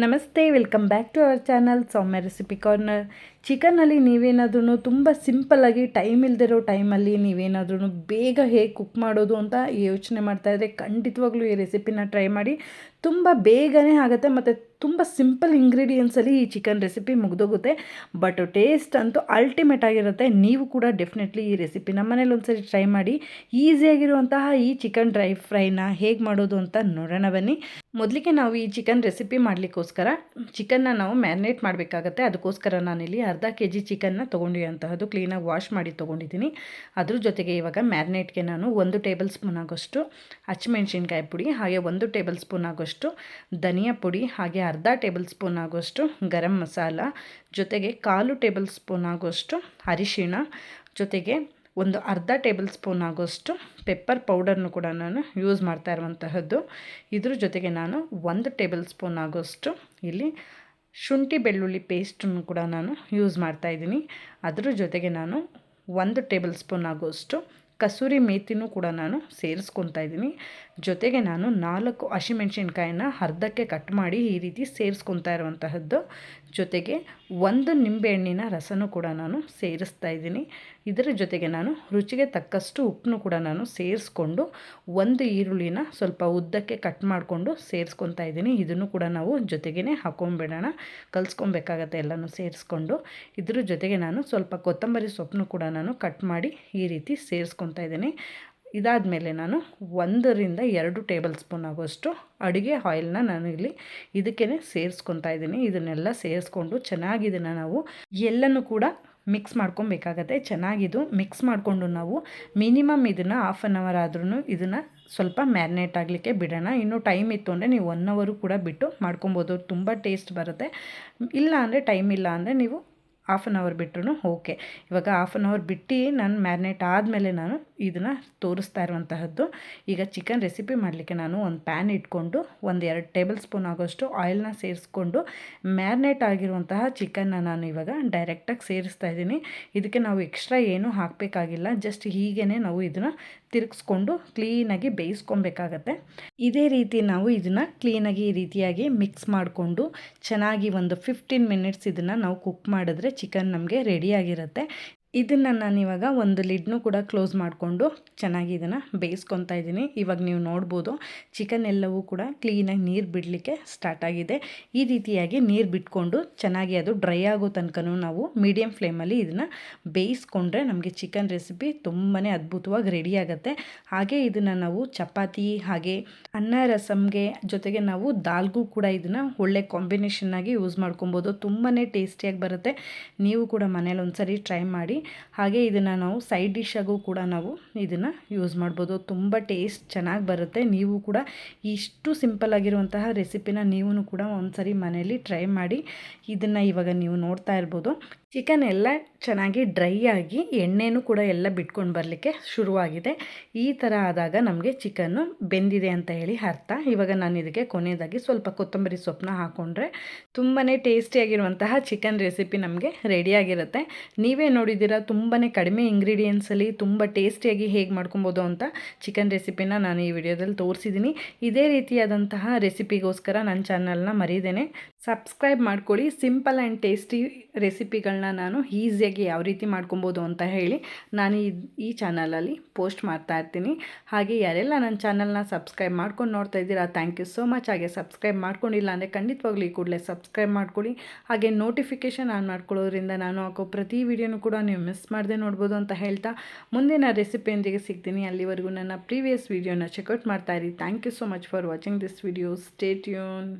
ನಮಸ್ತೆ, welcome back to our channel Soumya recipe corner. ಚಿಕನಲ್ಲಿ ನೀವೇನಾದ್ರೂ ತುಂಬ ಸಿಂಪಲ್ಲಾಗಿ ಟೈಮ್ ಇಲ್ದಿರೋ ಟೈಮಲ್ಲಿ ನೀವೇನಾದ್ರೂ ಬೇಗ ಹೇಗೆ ಕುಕ್ ಮಾಡೋದು ಅಂತ ಯೋಚನೆ ಮಾಡ್ತಾಯಿದ್ರೆ ಖಂಡಿತವಾಗ್ಲೂ ಈ ರೆಸಿಪಿನ ಟ್ರೈ ಮಾಡಿ. ತುಂಬ ಬೇಗನೆ ಆಗುತ್ತೆ ಮತ್ತು ತುಂಬ ಸಿಂಪಲ್ ಇಂಗ್ರೀಡಿಯೆಂಟ್ಸಲ್ಲಿ ಈ ಚಿಕನ್ ರೆಸಿಪಿ ಮುಗಿದೋಗುತ್ತೆ. ಬಟ್ ಟೇಸ್ಟ್ ಅಂತೂ ಅಲ್ಟಿಮೇಟ್ ಆಗಿರುತ್ತೆ. ನೀವು ಕೂಡ ಡೆಫಿನೆಟ್ಲಿ ಈ ರೆಸಿಪಿ ನಮ್ಮ ಮನೇಲಿ ಒಂದ್ಸರಿ ಟ್ರೈ ಮಾಡಿ. ಈಸಿಯಾಗಿರುವಂತಹ ಈ ಚಿಕನ್ ಡ್ರೈ ಫ್ರೈನ ಹೇಗೆ ಮಾಡೋದು ಅಂತ ನೋಡೋಣ ಬನ್ನಿ. ಮೊದಲಿಗೆ ನಾವು ಈ ಚಿಕನ್ ರೆಸಿಪಿ ಮಾಡಲಿಕ್ಕೋಸ್ಕರ ಚಿಕನ್ನ ನಾವು ಮ್ಯಾರಿನೇಟ್ ಮಾಡಬೇಕಾಗತ್ತೆ. ಅದಕ್ಕೋಸ್ಕರ ನಾನಿಲ್ಲಿ ಅರ್ಧ kg ಚಿಕನ್ನ ತೊಗೊಂಡಿರುವಂತಹದ್ದು ಕ್ಲೀನಾಗಿ ವಾಶ್ ಮಾಡಿ ತೊಗೊಂಡಿದ್ದೀನಿ. ಅದ್ರ ಜೊತೆಗೆ ಇವಾಗ ಮ್ಯಾರಿನೇಟ್ಗೆ ನಾನು 1 ಟೇಬಲ್ ಸ್ಪೂನ್ ಆಗೋಷ್ಟು ಹಸಿಮೆಣ್ಸಿನ್ಕಾಯಿ ಪುಡಿ, ಹಾಗೆ 1 ಟೇಬಲ್ ಸ್ಪೂನ್ ಆಗೋಷ್ಟು ಧನಿಯಾ ಪುಡಿ, ಹಾಗೆ ಅರ್ಧ ಟೇಬಲ್ ಸ್ಪೂನ್ ಆಗೋಷ್ಟು ಗರಂ ಮಸಾಲ, ಜೊತೆಗೆ 1/4 ಟೇಬಲ್ ಸ್ಪೂನ್ ಆಗೋಷ್ಟು ಅರಿಶಿಣ, ಜೊತೆಗೆ ಒಂದು ಅರ್ಧ ಟೇಬಲ್ ಸ್ಪೂನ್ ಆಗೋಷ್ಟು ಪೆಪ್ಪರ್ ಪೌಡರ್ನು ಕೂಡ ನಾನು ಯೂಸ್ ಮಾಡ್ತಾ ಇರುವಂತಹದ್ದು. ಇದ್ರ ಜೊತೆಗೆ ನಾನು 1 ಟೇಬಲ್ ಸ್ಪೂನ್ ಆಗೋಷ್ಟು ಇಲ್ಲಿ ಶುಂಠಿ ಬೆಳ್ಳುಳ್ಳಿ ಪೇಸ್ಟನ್ನು ಕೂಡ ನಾನು ಯೂಸ್ ಮಾಡ್ತಾಯಿದ್ದೀನಿ. ಅದ್ರ ಜೊತೆಗೆ ನಾನು 1 ಟೇಬಲ್ ಸ್ಪೂನ್ ಆಗೋಷ್ಟು ಕಸೂರಿ ಮೇಥಿನೂ ಕೂಡ ನಾನು ಸೇರಿಸ್ಕೊತಾ ಇದ್ದೀನಿ. ಜೊತೆಗೆ ನಾನು 4 ಹಸಿಮೆಣ್ಸಿನ್ಕಾಯಿನ ಅರ್ಧಕ್ಕೆ ಕಟ್ ಮಾಡಿ ಈ ರೀತಿ ಸೇರಿಸ್ಕೊತಾ ಇರುವಂತಹದ್ದು. ಜೊತೆಗೆ 1 ನಿಂಬೆಹಣ್ಣಿನ ರಸನೂ ಕೂಡ ನಾನು ಸೇರಿಸ್ತಾ ಇದ್ದೀನಿ. ಇದರ ಜೊತೆಗೆ ನಾನು ರುಚಿಗೆ ತಕ್ಕಷ್ಟು ಉಪ್ಪನ್ನು ಕೂಡ ನಾನು ಸೇರಿಸ್ಕೊಂಡು 1 ಈರುಳ್ಳಿನ ಸ್ವಲ್ಪ ಉದ್ದಕ್ಕೆ ಕಟ್ ಮಾಡಿಕೊಂಡು ಸೇರಿಸ್ಕೊತಾ ಇದ್ದೀನಿ. ಇದನ್ನು ಕೂಡ ನಾವು ಜೊತೆಗೇ ಹಾಕೊಂಡ್ಬಿಡೋಣ, ಕಲಿಸ್ಕೊಬೇಕಾಗತ್ತೆ ಎಲ್ಲನೂ ಸೇರಿಸ್ಕೊಂಡು. ಇದ್ರ ಜೊತೆಗೆ ನಾನು ಸ್ವಲ್ಪ ಕೊತ್ತಂಬರಿ ಸೊಪ್ಪನ್ನು ಕೂಡ ನಾನು ಕಟ್ ಮಾಡಿ ಈ ರೀತಿ ಸೇರಿಸ್ಕೊತಾ ಇದ್ದೀನಿ. ಇದಾದಮೇಲೆ ನಾನು 1 ರಿಂದ 2 ಟೇಬಲ್ ಸ್ಪೂನ್ ಆಗೋಷ್ಟು ಅಡುಗೆ ಆಯಿಲ್ನ ನಾನು ಇಲ್ಲಿ ಇದಕ್ಕೇ ಸೇರಿಸ್ಕೊತಾ ಇದ್ದೀನಿ. ಇದನ್ನೆಲ್ಲ ಸೇರಿಸ್ಕೊಂಡು ಚೆನ್ನಾಗಿ ಇದನ್ನು ನಾವು ಎಲ್ಲನೂ ಕೂಡ ಮಿಕ್ಸ್ ಮಾಡ್ಕೊಬೇಕಾಗತ್ತೆ. ಚೆನ್ನಾಗಿದು ಮಿಕ್ಸ್ ಮಾಡಿಕೊಂಡು ನಾವು ಮಿನಿಮಮ್ ಇದನ್ನು ಹಾಫ್ ಆನ್ ಅವರ್ ಆದ್ರೂ ಇದನ್ನು ಸ್ವಲ್ಪ ಮ್ಯಾರಿನೇಟ್ ಆಗಲಿಕ್ಕೆ ಬಿಡೋಣ. ಇನ್ನೂ ಟೈಮ್ ಇತ್ತು ಅಂದರೆ ನೀವು 1 ಅವರು ಕೂಡ ಬಿಟ್ಟು ಮಾಡ್ಕೊಬೋದು, ತುಂಬ ಟೇಸ್ಟ್ ಬರುತ್ತೆ. ಇಲ್ಲ ಅಂದರೆ ಟೈಮ್ ಇಲ್ಲ ಅಂದರೆ ನೀವು ಹಾಫ್ ಆನ್ ಅವರ್ ಬಿಟ್ಟರು ಓಕೆ. ಇವಾಗ ಹಾಫ್ ಆನ್ ಅವರ್ ಬಿಟ್ಟು ನಾನು ಮ್ಯಾರಿನೇಟ್ ಆದಮೇಲೆ ನಾನು ಇದನ್ನು ತೋರಿಸ್ತಾ ಇರುವಂತಹದ್ದು. ಈಗ ಚಿಕನ್ ರೆಸಿಪಿ ಮಾಡಲಿಕ್ಕೆ ನಾನು ಒಂದು ಪ್ಯಾನ್ ಇಟ್ಕೊಂಡು 1-2 ಟೇಬಲ್ ಸ್ಪೂನ್ ಆಗೋಷ್ಟು ಆಯಿಲ್ನ ಸೇರಿಸ್ಕೊಂಡು ಮ್ಯಾರಿನೇಟ್ ಆಗಿರುವಂತಹ ಚಿಕನ್ನ ನಾನು ಇವಾಗ ಡೈರೆಕ್ಟಾಗಿ ಸೇರಿಸ್ತಾ ಇದ್ದೀನಿ. ಇದಕ್ಕೆ ನಾವು ಎಕ್ಸ್ಟ್ರಾ ಏನೂ ಹಾಕಬೇಕಾಗಿಲ್ಲ, ಜಸ್ಟ್ ಹೀಗೇ ನಾವು ಇದನ್ನು ತಿರುಗಿಸ್ಕೊಂಡು ಕ್ಲೀನಾಗಿ ಬೇಯಿಸ್ಕೊಬೇಕಾಗತ್ತೆ. ಇದೇ ರೀತಿ ನಾವು ಇದನ್ನು ಕ್ಲೀನಾಗಿ ಈ ರೀತಿಯಾಗಿ ಮಿಕ್ಸ್ ಮಾಡಿಕೊಂಡು ಚೆನ್ನಾಗಿ ಒಂದು 15 ಮಿನಿಟ್ಸ್ ಇದನ್ನು ನಾವು ಕುಕ್ ಮಾಡಿದ್ರೆ ಚಿಕನ್ ನಮಗೆ ರೆಡಿಯಾಗಿರುತ್ತೆ. ಇದನ್ನು ನಾನಿವಾಗ ಒಂದು ಲಿಡ್ನು ಕೂಡ ಕ್ಲೋಸ್ ಮಾಡಿಕೊಂಡು ಚೆನ್ನಾಗಿ ಇದನ್ನು ಬೇಯಿಸ್ಕೊತಾ ಇದ್ದೀನಿ. ಇವಾಗ ನೀವು ನೋಡ್ಬೋದು ಚಿಕನ್ ಎಲ್ಲವೂ ಕೂಡ ಕ್ಲೀನಾಗಿ ನೀರು ಬಿಡಲಿಕ್ಕೆ ಸ್ಟಾರ್ಟ್ ಆಗಿದೆ. ಈ ರೀತಿಯಾಗಿ ನೀರು ಬಿಟ್ಕೊಂಡು ಚೆನ್ನಾಗಿ ಅದು ಡ್ರೈ ಆಗೋ ತನಕನೂ ನಾವು ಮೀಡಿಯಮ್ ಫ್ಲೇಮಲ್ಲಿ ಇದನ್ನು ಬೇಯಿಸ್ಕೊಂಡ್ರೆ ನಮಗೆ ಚಿಕನ್ ರೆಸಿಪಿ ತುಂಬಾ ಅದ್ಭುತವಾಗಿ ರೆಡಿ ಆಗುತ್ತೆ. ಹಾಗೆ ಇದನ್ನು ನಾವು ಚಪಾತಿ ಹಾಗೆ ಅನ್ನ ರಸಮ್ಗೆ ಜೊತೆಗೆ ನಾವು ದಾಲ್ಗೂ ಕೂಡ ಇದನ್ನು ಒಳ್ಳೆ ಕಾಂಬಿನೇಷನ್ನಾಗಿ ಯೂಸ್ ಮಾಡ್ಕೊಬೋದು. ತುಂಬಾ ಟೇಸ್ಟಿಯಾಗಿ ಬರುತ್ತೆ. ನೀವು ಕೂಡ ಮನೇಲಿ ಒಂದ್ಸರಿ ಟ್ರೈ ಮಾಡಿ. ಹಾಗೆ ಇದನ್ನು ನಾವು ಸೈಡ್ ಡಿಶ್ಶಾಗೂ ಕೂಡ ನಾವು ಇದನ್ನು ಯೂಸ್ ಮಾಡ್ಬೋದು. ತುಂಬ ಟೇಸ್ಟ್ ಚೆನ್ನಾಗಿ ಬರುತ್ತೆ. ನೀವು ಕೂಡ ಇಷ್ಟು ಸಿಂಪಲ್ ಆಗಿರುವಂತಹ ರೆಸಿಪಿನ ನೀವು ಕೂಡ ಒಂದ್ಸರಿ ಮನೇಲಿ ಟ್ರೈ ಮಾಡಿ. ಇದನ್ನು ಇವಾಗ ನೀವು ನೋಡ್ತಾ ಇರ್ಬೋದು ಚಿಕನ್ ಎಲ್ಲ ಚೆನ್ನಾಗಿ ಡ್ರೈ ಆಗಿ ಎಣ್ಣೆನೂ ಕೂಡ ಎಲ್ಲ ಬಿಟ್ಕೊಂಡು ಬರಲಿಕ್ಕೆ ಶುರುವಾಗಿದೆ. ಈ ಥರ ಆದಾಗ ನಮಗೆ ಚಿಕನ್ನು ಬೆಂದಿದೆ ಅಂತ ಹೇಳಿ ಅರ್ಥ. ಇವಾಗ ನಾನು ಇದಕ್ಕೆ ಕೊನೆಯದಾಗಿ ಸ್ವಲ್ಪ ಕೊತ್ತಂಬರಿ ಸೊಪ್ಪನ್ನ ಹಾಕ್ಕೊಂಡ್ರೆ ತುಂಬಾ ಟೇಸ್ಟಿಯಾಗಿರುವಂತಹ ಚಿಕನ್ ರೆಸಿಪಿ ನಮಗೆ ರೆಡಿಯಾಗಿರುತ್ತೆ. ನೀವೇ ನೋಡಿದ್ದೀರಾ ತುಂಬಾ ಕಡಿಮೆ ಇಂಗ್ರೀಡಿಯೆಂಟ್ಸಲ್ಲಿ ತುಂಬ ಟೇಸ್ಟಿಯಾಗಿ ಹೇಗೆ ಮಾಡ್ಕೊಬೋದು ಅಂತ ಚಿಕನ್ ರೆಸಿಪಿನ ನಾನು ಈ ವಿಡಿಯೋದಲ್ಲಿ ತೋರಿಸಿದ್ದೀನಿ. ಇದೇ ರೀತಿಯಾದಂತಹ ರೆಸಿಪಿಗೋಸ್ಕರ ನನ್ನ ಚಾನಲ್ನ ಮರೀದೇನೆ ಸಬ್ಸ್ಕ್ರೈಬ್ ಮಾಡ್ಕೊಳ್ಳಿ. ಸಿಂಪಲ್ ಆ್ಯಂಡ್ ಟೇಸ್ಟಿ ರೆಸಿಪಿಗಳನ್ನ ನಾನು ಈಸಿಯಾಗಿ ಯಾವ ರೀತಿ ಮಾಡ್ಕೊಬೋದು ಅಂತ ಹೇಳಿ ನಾನು ಈ ಚಾನಲಲ್ಲಿ ಪೋಸ್ಟ್ ಮಾಡ್ತಾ ಇರ್ತೀನಿ. ಹಾಗೆ ಯಾರೆಲ್ಲ ನನ್ನ ಚಾನಲ್ನ ಸಬ್ಸ್ಕ್ರೈಬ್ ಮಾಡ್ಕೊಂಡು ನೋಡ್ತಾ ಇದ್ದೀರಾ, ಥ್ಯಾಂಕ್ ಯು ಸೋ ಮಚ್. ಹಾಗೆ ಸಬ್ಸ್ಕ್ರೈಬ್ ಮಾಡ್ಕೊಂಡಿಲ್ಲ ಅಂದರೆ ಖಂಡಿತವಾಗ್ಲೂ ಈ ಕೂಡಲೇ ಸಬ್ಸ್ಕ್ರೈಬ್ ಮಾಡ್ಕೊಳ್ಳಿ. ಹಾಗೆ ನೋಟಿಫಿಕೇಷನ್ ಆನ್ ಮಾಡ್ಕೊಳ್ಳೋದ್ರಿಂದ ನಾನು ಹಾಕೋ ಪ್ರತಿ ವಿಡಿಯೋನೂ ಕೂಡ ನೀವು ಮಿಸ್ ಮಾಡದೆ ನೋಡ್ಬೋದು ಅಂತ ಹೇಳ್ತಾ ಮುಂದಿನ ರೆಸಿಪಿಯೊಂದಿಗೆ ಸಿಗ್ತೀನಿ. ಅಲ್ಲಿವರೆಗೂ ನನ್ನ ಪ್ರೀವಿಯಸ್ ವಿಡಿಯೋನ ಚೆಕ್ಔಟ್ ಮಾಡ್ತಾ ಇರಿ. Thank you so much for watching this video. Stay tune.